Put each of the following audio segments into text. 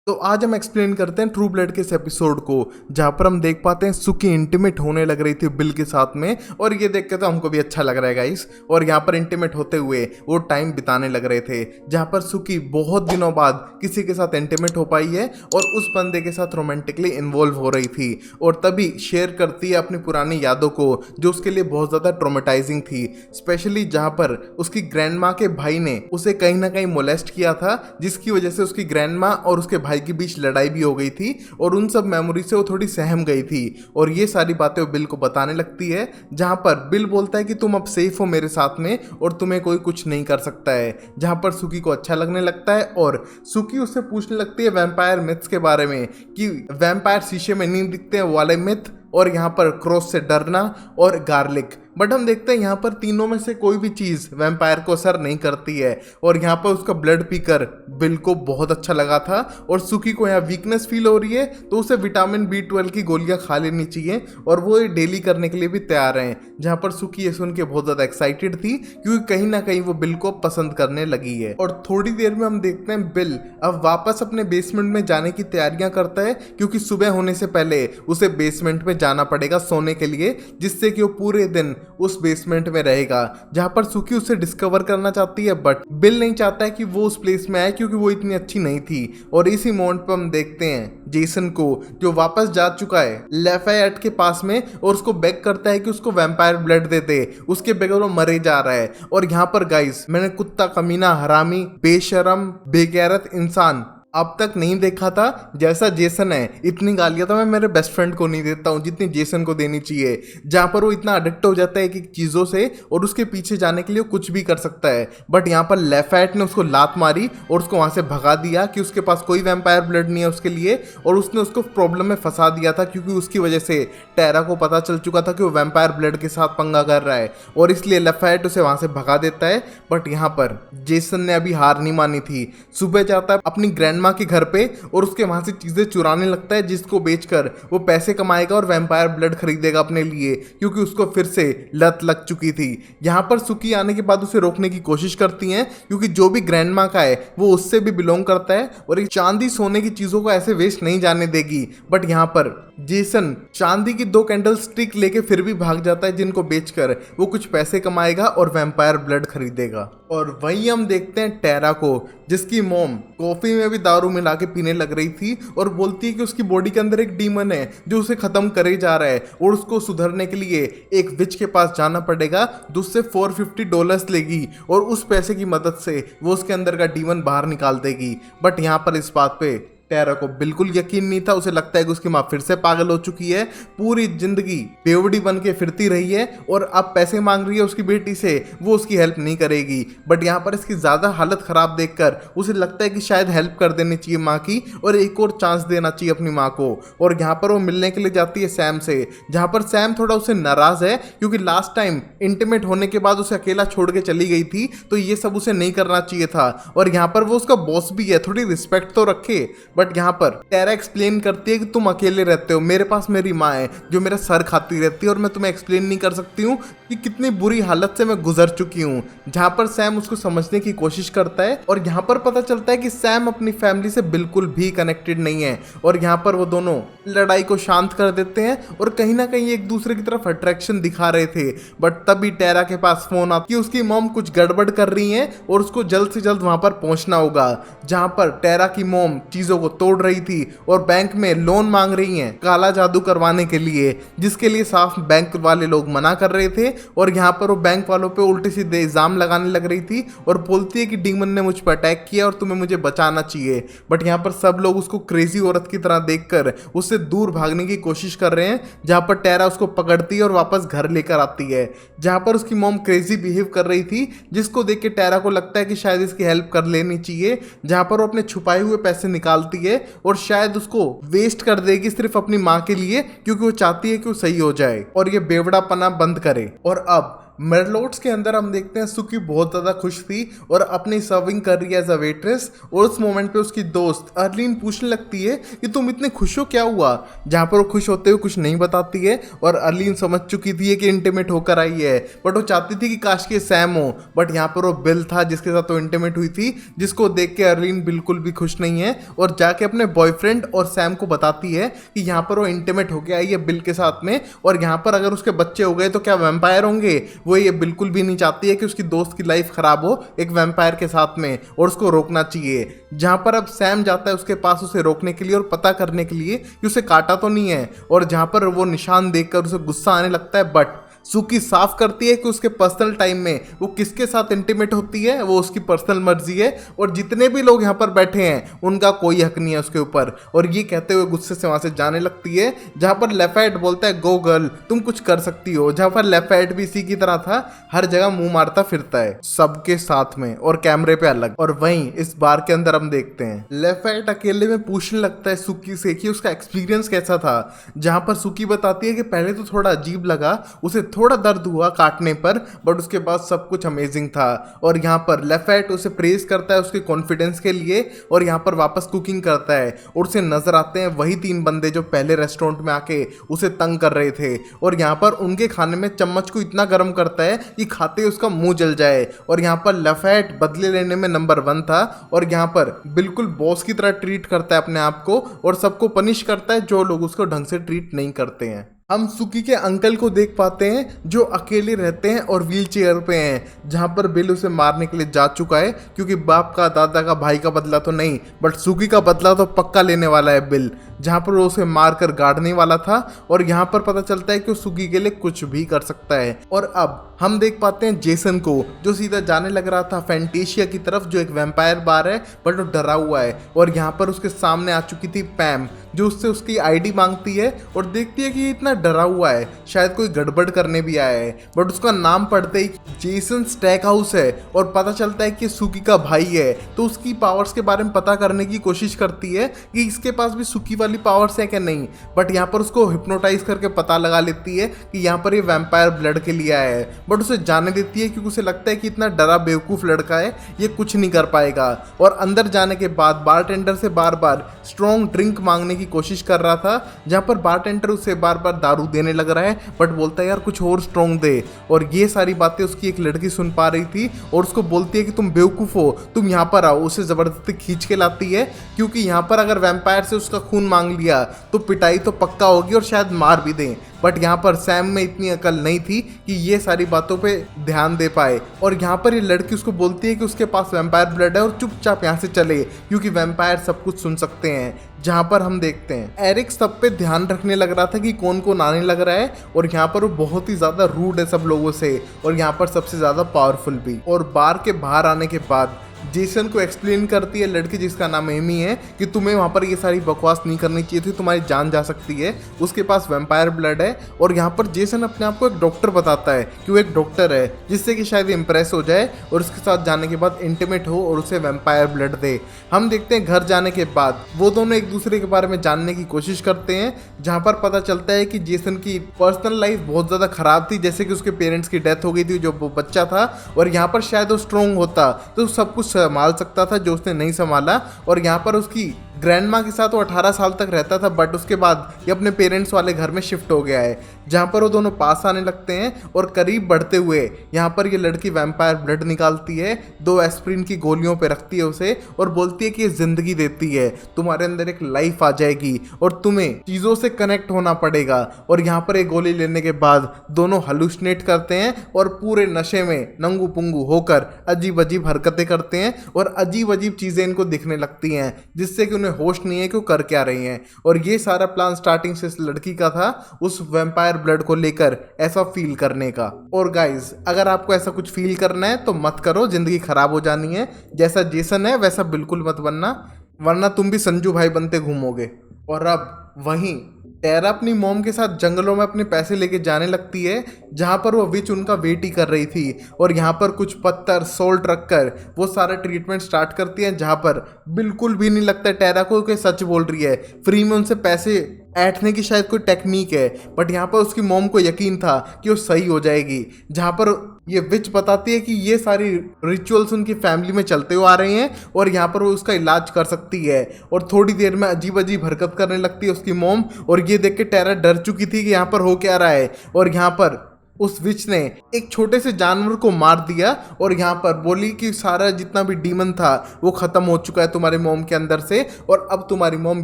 तो आज हम एक्सप्लेन करते हैं ट्रू ब्लड के इस एपिसोड को, जहां पर हम देख पाते हैं सुकी इंटीमेट होने लग रही थी बिल के साथ में। और ये देख के तो हमको भी अच्छा लग रहा है गाइस। और यहाँ पर इंटीमेट होते हुए वो टाइम बिताने लग रहे थे, जहां पर सुकी बहुत दिनों बाद किसी के साथ इंटीमेट हो पाई है और उस बंदे के साथ रोमांटिकली इन्वॉल्व हो रही थी। और तभी शेयर करती है अपनी पुरानी यादों को, जो उसके लिए बहुत ज़्यादा ट्रोमेटाइजिंग थी। स्पेशली जहाँ पर उसकी ग्रैंड माँ के भाई ने उसे कहीं ना कहीं मोलेस्ट किया था, जिसकी वजह से उसकी ग्रैंड माँ और उसके भाई के बीच लड़ाई भी हो गई थी। और उन सब मेमोरी से वो थोड़ी सहम गई थी और ये सारी बातें वो बिल को बताने लगती है, जहां पर बिल बोलता है कि तुम अब सेफ हो मेरे साथ में और तुम्हें कोई कुछ नहीं कर सकता है। जहां पर सुकी को अच्छा लगने लगता है और सुकी उससे पूछने लगती है वैम्पायर मिथ्स के बारे में, कि वैम्पायर शीशे में नहीं दिखते हैं वाले मिथ, और यहाँ पर क्रॉस से डरना और गार्लिक। बट हम देखते हैं यहाँ पर तीनों में से कोई भी चीज़ वैम्पायर को असर नहीं करती है। और यहाँ पर उसका ब्लड पीकर बिल को बहुत अच्छा लगा था और सुकी को यहाँ वीकनेस फील हो रही है, तो उसे विटामिन B12 की गोलियां खा लेनी चाहिए और वो ये डेली करने के लिए भी तैयार हैं। जहाँ पर सुकी ये सुन के बहुत ज़्यादा एक्साइटेड थी, क्योंकि कहीं ना कहीं वो बिल को पसंद करने लगी है। और थोड़ी देर में हम देखते हैं बिल अब वापस अपने बेसमेंट में जाने की तैयारियां करता है, क्योंकि सुबह होने से पहले उसे बेसमेंट में जाना पड़ेगा सोने के लिए, जिससे कि वो पूरे दिन उस बेसमेंट में रहेगा। जहां पर सुकी उसे डिस्कवर करना चाहती है, बट बिल नहीं चाहता है कि वो उस प्लेस में आए, क्योंकि वो इतनी अच्छी नहीं थी। और इसी मोमेंट पर हम देखते हैं जेसन को, जो वापस जा चुका है लैफायट के पास में, और उसको बेग करता है कि उसको वैम्पायर ब्लड दे दे, उसके बगैर वो मरे जा रहा है। और यहाँ पर गाइस, मैंने कुत्ता, कमीना, हरामी, बेशरम, बेगैरत इंसान अब तक नहीं देखा था जैसा जेसन है। इतनी गालियां तो मैं मेरे बेस्ट फ्रेंड को नहीं देता हूँ जितनी जेसन को देनी चाहिए। जहाँ पर वो इतना अडिक्ट हो जाता है कि चीज़ों से, और उसके पीछे जाने के लिए वो कुछ भी कर सकता है। बट यहाँ पर लैफायट ने उसको लात मारी और उसको वहाँ से भगा दिया कि उसके पास कोई वैम्पायर ब्लड नहीं है उसके लिए। और उसने उसको प्रॉब्लम में फंसा दिया था, क्योंकि उसकी वजह से टेरा को पता चल चुका था कि वो वैम्पायर ब्लड के साथ पंगा कर रहा है, और इसलिए लैफायट उसे वहाँ से भगा देता है। बट यहाँ पर जेसन ने अभी हार नहीं मानी थी। सुबह जाता है अपनी ग्रैंडमा के घर पे और उसके वहां से चीजें चुराने लगता है, जिसको बेचकर वो पैसे कमाएगा और वैम्पायर ब्लड खरीदेगा अपने लिए, क्योंकि उसको फिर से लत लग चुकी थी। यहां पर सुकी आने के बाद उसे रोकने की कोशिश करती हैं, क्योंकि जो भी ग्रैंडमा का है वो उससे भी बिलोंग करता है और एक चांदी सोने की चीजों को ऐसे वेस्ट नहीं जाने देगी। बट यहाँ पर जेसन चांदी की 2 कैंडल स्टिक लेके फिर भी भाग जाता है, जिनको बेचकर वो कुछ पैसे कमाएगा और वैम्पायर ब्लड खरीदेगा। और वहीं हम देखते हैं टेरा को, जिसकी मॉम कॉफी में भी दारू मिला के पीने लग रही थी और बोलती है कि उसकी बॉडी के अंदर एक डीमन है जो उसे खत्म करे जा रहा है, और उसको सुधरने के लिए एक विच के पास जाना पड़ेगा, जो उससे $450 लेगी और उस पैसे की मदद से वो उसके अंदर का डीमन बाहर निकाल देगी। बट यहाँ पर इस बात पे टेरा को बिल्कुल यकीन नहीं था। उसे लगता है कि उसकी माँ फिर से पागल हो चुकी है, पूरी जिंदगी बेवड़ी बन के फिरती रही है और अब पैसे मांग रही है उसकी बेटी से, वो उसकी हेल्प नहीं करेगी। बट यहाँ पर इसकी ज़्यादा हालत ख़राब देखकर उसे लगता है कि शायद हेल्प कर देनी चाहिए माँ की, और एक और चांस देना चाहिए अपनी माँ को। और यहाँ पर वो मिलने के लिए जाती है सैम से, जहाँ पर सैम थोड़ा उसे नाराज़ है, क्योंकि लास्ट टाइम इंटीमेट होने के बाद उसे अकेला छोड़ के चली गई थी, तो ये सब उसे नहीं करना चाहिए था। और यहाँ पर वो उसका बॉस भी है, थोड़ी रिस्पेक्ट तो रखे। बट यहाँ पर टेरा एक्सप्लेन करती है कि तुम अकेले रहते हो, मेरे पास मेरी माँ है जो मेरा सर खाती रहती है, और मैं तुम्हें एक्सप्लेन नहीं कर सकती हूँ कि कितनी बुरी हालत से मैं गुजर चुकी हूँ। जहाँ पर सैम उसको समझने की कोशिश करता है, और यहाँ पर पता चलता है कि सैम अपनी फैमिली से बिल्कुल भी कनेक्टेड नहीं है। और यहाँ पर वो दोनों लड़ाई को शांत कर देते हैं और कहीं ना कहीं एक दूसरे की तरफ अट्रैक्शन दिखा रहे थे। बट तभी टेरा के पास फोन आता कि उसकी मॉम कुछ गड़बड़ कर रही है और उसको जल्द से जल्द वहां पर पहुंचना होगा। जहां पर टेरा की मॉम चीजों को तोड़ रही थी और बैंक में लोन मांग रही हैं काला जादू करवाने के लिए, जिसके लिए साफ बैंक वाले लोग मना कर रहे थे। और यहाँ पर वो बैंक वालों पे उल्टे सीधे इल्जाम लगाने लग रही थी और बोलती है कि डीमन ने मुझ पर अटैक किया और तुम्हें मुझे बचाना चाहिए। बट यहाँ पर सब लोग उसको क्रेजी औरत की तरह देखकर उससे दूर भागने की कोशिश कर रहे हैं, जहाँ पर टेरा उसको पकड़ती है और वापस घर लेकर आती है। जहाँ पर उसकी मॉम क्रेजी बिहेव कर रही थी, जिसको देख के टेरा को लगता है कि शायद इसकी हेल्प कर लेनी चाहिए। जहाँ पर वो अपने छुपाए हुए पैसे निकालती है और शायद उसको वेस्ट कर देगी सिर्फ अपनी माँ के लिए, क्योंकि वो चाहती है कि वो सही हो जाए और ये बेवड़ापना बंद करे। और अब मेरलोट्स के अंदर हम देखते हैं सुकी बहुत ज़्यादा खुश थी और अपनी सर्विंग कर रही है एज अ वेट्रेस, और उस मोमेंट पे उसकी दोस्त अर्लीन पूछने लगती है कि तुम इतने खुश हो, क्या हुआ। जहाँ पर वो खुश होते हुए कुछ नहीं बताती है, और अर्लीन समझ चुकी थी कि इंटीमेट होकर आई है, बट वो चाहती थी कि काश के सैम हो, बट यहाँ पर वो बिल था जिसके साथ वो इंटीमेट हुई थी, जिसको देख के अर्लीन बिल्कुल भी खुश नहीं है और जाके अपने बॉयफ्रेंड और सैम को बताती है कि यहाँ पर वो इंटीमेट होके आई है बिल के साथ में, और यहाँ पर अगर उसके बच्चे हो गए तो क्या वैम्पायर होंगे। वो ये बिल्कुल भी नहीं चाहती है कि उसकी दोस्त की लाइफ खराब हो एक वैम्पायर के साथ में, और उसको रोकना चाहिए। जहां पर अब सैम जाता है उसके पास उसे रोकने के लिए और पता करने के लिए कि उसे काटा तो नहीं है, और जहां पर वो निशान देखकर उसे गुस्सा आने लगता है, बट सुकी साफ करती है कि उसके पर्सनल टाइम में वो किसके साथ इंटीमेट होती है वो उसकी पर्सनल मर्जी है, और जितने भी लोग यहाँ पर बैठे हैं उनका कोई हक नहीं है उसके ऊपर। और ये कहते हुए गुस्से से वहां से जाने लगती है, जहां पर लेफेट बोलता है गो गर्ल तुम कुछ कर सकती हो, जहां पर लेफेट भी इसी की तरह था, हर जगह मुंह मारता फिरता है सबके साथ में और कैमरे पे अलग। और वहीं इस बार के अंदर हम देखते हैं लेफेट अकेले में पूछने लगता है सुकी से कि उसका एक्सपीरियंस कैसा था, जहां पर सुकी बताती है कि पहले तो थोड़ा अजीब लगा, उसे थोड़ा दर्द हुआ काटने पर, बट उसके बाद सब कुछ अमेजिंग था। और यहाँ पर लेफेट उसे प्रेज करता है उसके कॉन्फिडेंस के लिए, और यहाँ पर वापस कुकिंग करता है, और उसे नजर आते हैं वही 3 बंदे जो पहले रेस्टोरेंट में आके उसे तंग कर रहे थे, और यहाँ पर उनके खाने में चम्मच को इतना गर्म करता है कि खाते ही उसका मुंह जल जाए। और यहाँ पर लेफेट बदले लेने में नंबर 1 था, और यहाँ पर बिल्कुल बॉस की तरह ट्रीट करता है अपने आप को, और सबको पनिश करता है जो लोग उसको ढंग से ट्रीट नहीं करते हैं। हम सुकी के अंकल को देख पाते हैं जो अकेले रहते हैं और व्हील चेयर पे हैं, जहां पर बिल उसे मारने के लिए जा चुका है, क्योंकि बाप का, दादा का, भाई का बदला तो नहीं, बट सुकी का बदला तो पक्का लेने वाला है बिल, जहां पर वो उसे मारकर गाड़ने वाला था। और यहाँ पर पता चलता है कि वो सुकी के लिए कुछ भी कर सकता है। और अब हम देख पाते हैं जेसन को, जो सीधा जाने लग रहा था फैंटेशिया की तरफ, जो एक वैम्पायर बार है, बट वो डरा हुआ है। और यहाँ पर उसके सामने आ चुकी थी पैम, जो उससे उसकी आईडी मांगती है और देखती है कि ये इतना डरा हुआ है, शायद कोई गड़बड़ करने भी आया है, बट उसका नाम पढ़ते ही जेसन स्टैक हाउस है, और पता चलता है कि सुकी का भाई है। तो उसकी पावर्स के बारे में पता करने की कोशिश करती है कि इसके पास भी सुकी वाली पावर्स है क्या नहीं, बट यहाँ पर उसको हिप्नोटाइज करके पता लगा लेती है कि यहाँ पर ये वैम्पायर ब्लड के लिए आया है, बट उसे जाने देती है क्योंकि उसे लगता है कि इतना डरा बेवकूफ लड़का है, ये कुछ नहीं कर पाएगा। और अंदर जाने के बाद बारटेंडर से बार बार स्ट्रॉन्ग ड्रिंक मांगने की कोशिश कर रहा था, जहां पर बारटेंडर उसे बार बार दारू देने लग रहा है, बट बोलता है यार कुछ और स्ट्रॉन्ग दे। और ये सारी बातें उसकी एक लड़की सुन पा रही थी, और उसको बोलती है कि तुम बेवकूफ हो, तुम यहाँ पर आओ। उसे जबरदस्ती खींच के लाती है, क्योंकि यहाँ पर अगर वैम्पायर से उसका खून मांग लिया तो पिटाई तो पक्का होगी और शायद मार भी दें। बट यहाँ पर सैम में इतनी अकल नहीं थी कि ये सारी बातों पे ध्यान दे पाए, और यहाँ पर ये लड़की उसको बोलती है कि उसके पास वैम्पायर ब्लड है और चुपचाप यहाँ से चले, क्योंकि वैम्पायर सब कुछ सुन सकते हैं। जहाँ पर हम देखते हैं एरिक सब पे ध्यान रखने लग रहा था कि कौन कौन आने लग रहा है, और यहाँ पर वो बहुत ही ज़्यादा रूड है सब लोगों से, और यहाँ पर सबसे ज़्यादा पावरफुल भी। और बार के बाहर आने के बाद जेसन को एक्सप्लेन करती है लड़की जिसका नाम एमी है कि तुम्हें वहाँ पर ये सारी बकवास नहीं करनी चाहिए थी, तुम्हारी जान जा सकती है, उसके पास वैम्पायर ब्लड है। और यहाँ पर जेसन अपने आप को एक डॉक्टर बताता है कि वो एक डॉक्टर है, जिससे कि शायद इम्प्रेस हो जाए और उसके साथ जाने के बाद इंटीमेट हो और उसे वैम्पायर ब्लड दे। हम देखते हैं घर जाने के बाद वो दोनों एक दूसरे के बारे में जानने की कोशिश करते हैं, जहाँ पर पता चलता है कि जेसन की पर्सनल लाइफ बहुत ज़्यादा खराब थी, जैसे कि उसके पेरेंट्स की डेथ हो गई थी जो वो बच्चा था, और यहाँ पर शायद वो स्ट्रॉन्ग होता तो सब कुछ संभाल सकता था जो उसने नहीं संभाला। और यहाँ पर उसकी ग्रैंड माँ के साथ वो 18 साल तक रहता था, बट उसके बाद ये अपने पेरेंट्स वाले घर में शिफ्ट हो गया है, जहाँ पर वो दोनों पास आने लगते हैं। और करीब बढ़ते हुए यहाँ पर ये लड़की वैम्पायर ब्लड निकालती है, 2 एस्प्रिन की गोलियों पे रखती है उसे, और बोलती है कि ये जिंदगी देती है, तुम्हारे अंदर एक लाइफ आ जाएगी और तुम्हें चीज़ों से कनेक्ट होना पड़ेगा। और यहाँ पर एक गोली लेने के बाद दोनों हलुसिनेट करते हैं और पूरे नशे में नंगू पुंगू होकर अजीब अजीब हरकतें करते हैं, और अजीब अजीब चीज़ें इनको दिखने लगती हैं, जिससे कि होश नहीं है कि वो कर क्या रही हैं। और ये सारा प्लान स्टार्टिंग से इस लड़की का था, उस वैम्पायर ब्लड को लेकर ऐसा फील करने का। और गाइस अगर आपको ऐसा कुछ फील करना है तो मत करो, जिंदगी खराब हो जानी है, जैसा जेसन है वैसा बिल्कुल मत बनना, वरना तुम भी संजू भाई बनते घूमोगे। और अब वहीं टेरा अपनी मॉम के साथ जंगलों में अपने पैसे लेके जाने लगती है, जहाँ पर वो विच उनका वेट ही कर रही थी, और यहाँ पर कुछ पत्थर सोल्ट रखकर वो सारा ट्रीटमेंट स्टार्ट करती है, जहाँ पर बिल्कुल भी नहीं लगता टेरा को कि सच बोल रही है, फ्री में उनसे पैसे ऐंठने की शायद कोई टेक्निक है, बट यहाँ पर उसकी मॉम को यकीन था कि वो सही हो जाएगी। जहाँ पर ये विच बताती है कि ये सारी रिचुअल्स उनकी फैमिली में चलते हुए आ रहे हैं और यहाँ पर वो उसका इलाज कर सकती है। और थोड़ी देर में अजीब अजीब हरकत करने लगती है उसकी मॉम, और ये देख के टेरा डर चुकी थी कि यहाँ पर हो क्या रहा है। और यहाँ पर उस विच ने एक छोटे से जानवर को मार दिया और यहाँ पर बोली कि सारा जितना भी डीमन था वो खत्म हो चुका है तुम्हारी मॉम के अंदर से, और अब तुम्हारी मॉम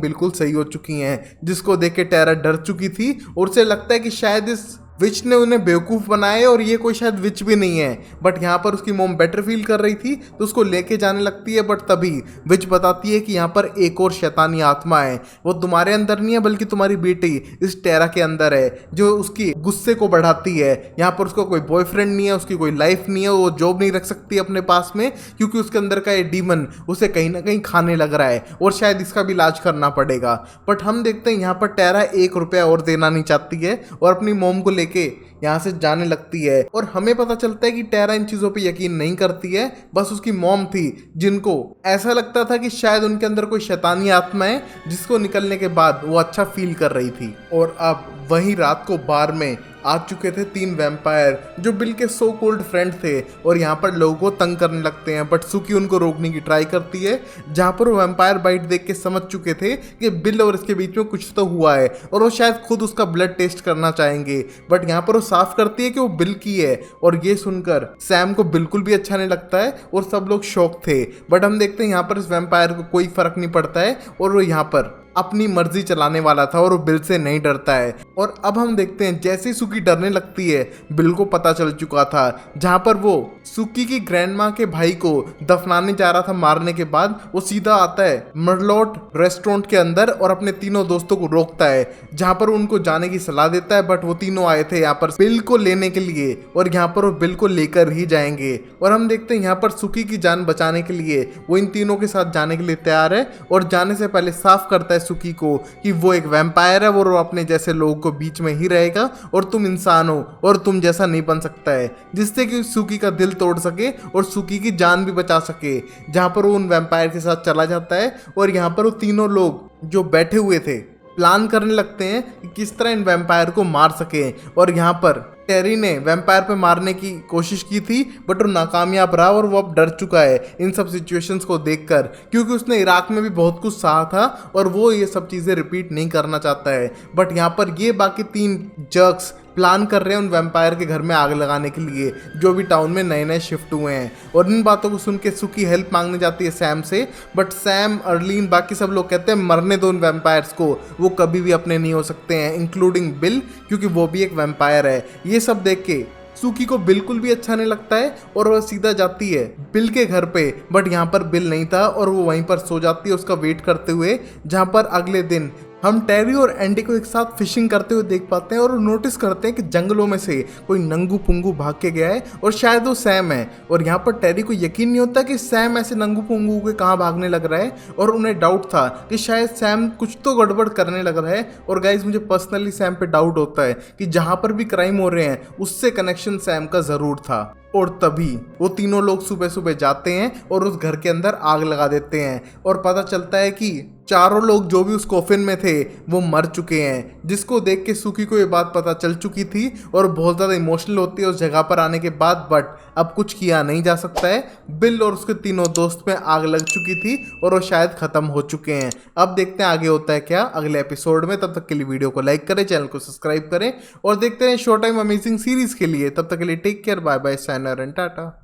बिल्कुल सही हो चुकी हैं। जिसको देख के टेरा डर चुकी थी और उसे लगता है कि शायद इस विच ने उन्हें बेवकूफ़ बनाया और ये कोई शायद विच भी नहीं है। बट यहाँ पर उसकी मॉम बेटर फील कर रही थी तो उसको लेके जाने लगती है। बट तभी विच बताती है कि यहाँ पर एक और शैतानी आत्मा है, वो तुम्हारे अंदर नहीं है बल्कि तुम्हारी बेटी इस टेरा के अंदर है, जो उसकी गुस्से को बढ़ाती है। यहाँ पर उसका कोई बॉयफ्रेंड नहीं है, उसकी कोई लाइफ नहीं है, वो जॉब नहीं रख सकती अपने पास में क्योंकि उसके अंदर का ये डीमन उसे कहीं ना कहीं खाने लग रहा है और शायद इसका भी इलाज करना पड़ेगा। बट हम देखते हैं यहाँ पर टेरा 1 रुपया और देना नहीं चाहती है और अपनी मॉम को लेके यहाँ से जाने लगती है। और हमें पता चलता है कि टेरा इन चीजों पे यकीन नहीं करती है, बस उसकी मॉम थी जिनको ऐसा लगता था कि शायद उनके अंदर कोई शैतानी आत्मा है जिसको निकलने के बाद वो अच्छा फील कर रही थी। और अब वहीं रात को बार में आ चुके थे 3 वैम्पायर जो बिल के सो कोल्ड फ्रेंड थे और यहाँ पर लोगों को तंग करने लगते हैं। बट सुकी उनको रोकने की ट्राई करती है, जहाँ पर वो वैम्पायर बाइट देख के समझ चुके थे कि बिल और इसके बीच में कुछ तो हुआ है और वो शायद खुद उसका ब्लड टेस्ट करना चाहेंगे। बट यहाँ पर वो साफ करती है कि वो बिल की है और ये सुनकर सैम को बिल्कुल भी अच्छा नहीं लगता है और सब लोग शॉक थे। बट हम देखते हैं यहाँ पर इस वैम्पायर को कोई फर्क नहीं पड़ता है और वो यहाँ पर अपनी मर्जी चलाने वाला था और वो बिल से नहीं डरता है। और अब हम देखते हैं जैसे ही सुकी डरने लगती है बिल को पता चल चुका था, जहाँ पर वो सुकी की ग्रैंडमा के भाई को दफनाने जा रहा था मारने के बाद, वो सीधा आता है मर्लोट रेस्टोरेंट के अंदर और अपने तीनों दोस्तों को रोकता है, जहाँ पर उनको जाने की सलाह देता है। बट वो तीनों आए थे यहाँ पर बिल को लेने के लिए और यहाँ पर वो बिल को लेकर ही जाएंगे। और हम देखते हैं यहाँ पर सुकी की जान बचाने के लिए वो इन तीनों के साथ जाने के लिए तैयार है और जाने से पहले साफ करता है सुकी को कि वो एक वैम्पायर है, वो अपने जैसे लोगों को बीच में ही रहेगा और तुम इंसान हो और तुम जैसा नहीं बन सकता है, जिससे कि सुकी का दिल तोड़ सके और सुकी की जान भी बचा सके। जहां पर वो उन वैम्पायर के साथ चला जाता है और यहाँ पर वो तीनों लोग जो बैठे हुए थे प्लान करने लगते हैं कि किस तरह इन वैम्पायर को मार सके। और यहाँ पर टेरी ने वैम्पायर पे मारने की कोशिश की थी बट वो नाकामयाब रहा और वो अब डर चुका है इन सब सिचुएशंस को देखकर, क्योंकि उसने इराक में भी बहुत कुछ सहा था और वो ये सब चीज़ें रिपीट नहीं करना चाहता है। बट यहाँ पर ये बाकी 3 जर्क्स प्लान कर रहे हैं उन वैम्पायर के घर में आग लगाने के लिए जो भी टाउन में नए नए शिफ्ट हुए हैं। और इन बातों को सुन के सुकी हेल्प मांगने जाती है सैम से, बट सैम, अर्लीन, बाकी सब लोग कहते हैं मरने दो उन वैम्पायर्स को, वो कभी भी अपने नहीं हो सकते हैं, इंक्लूडिंग बिल क्योंकि वो भी एक वैम्पायर है। ये सब देख के सुकी को बिल्कुल भी अच्छा नहीं लगता है और वह सीधा जाती है बिल के घर पे। बट यहाँ पर बिल नहीं था और वो वहीं पर सो जाती है उसका वेट करते हुए। जहाँ पर अगले दिन हम टेरी और एंडी को एक साथ फिशिंग करते हुए देख पाते हैं और नोटिस करते हैं कि जंगलों में से कोई नंगू पुंगू भाग के गया है और शायद वो सैम है। और यहाँ पर टेरी को यकीन नहीं होता कि सैम ऐसे नंगू पुंगू के कहाँ भागने लग रहा है और उन्हें डाउट था कि शायद सैम कुछ तो गड़बड़ करने लग रहा है। और गाइज मुझे पर्सनली सैम पे डाउट होता है कि जहाँ पर भी क्राइम हो रहे हैं उससे कनेक्शन सैम का ज़रूर था। और तभी वो तीनों लोग सुबह सुबह जाते हैं और उस घर के अंदर आग लगा देते हैं और पता चलता है कि चारों लोग जो भी उस कॉफिन में थे वो मर चुके हैं। जिसको देख के सुकी को ये बात पता चल चुकी थी और बहुत ज़्यादा इमोशनल होती है उस जगह पर आने के बाद। बट अब कुछ किया नहीं जा सकता है, बिल और उसके तीनों दोस्त में आग लग चुकी थी और वो शायद ख़त्म हो चुके हैं। अब देखते हैं आगे होता है क्या अगले एपिसोड में। तब तक के लिए वीडियो को लाइक करें, चैनल को सब्सक्राइब करें और देखते रहें शो टाइम अमेजिंग सीरीज़ के लिए। तब तक के लिए टेक केयर, बाय बाय, साइनर एंड टाटा।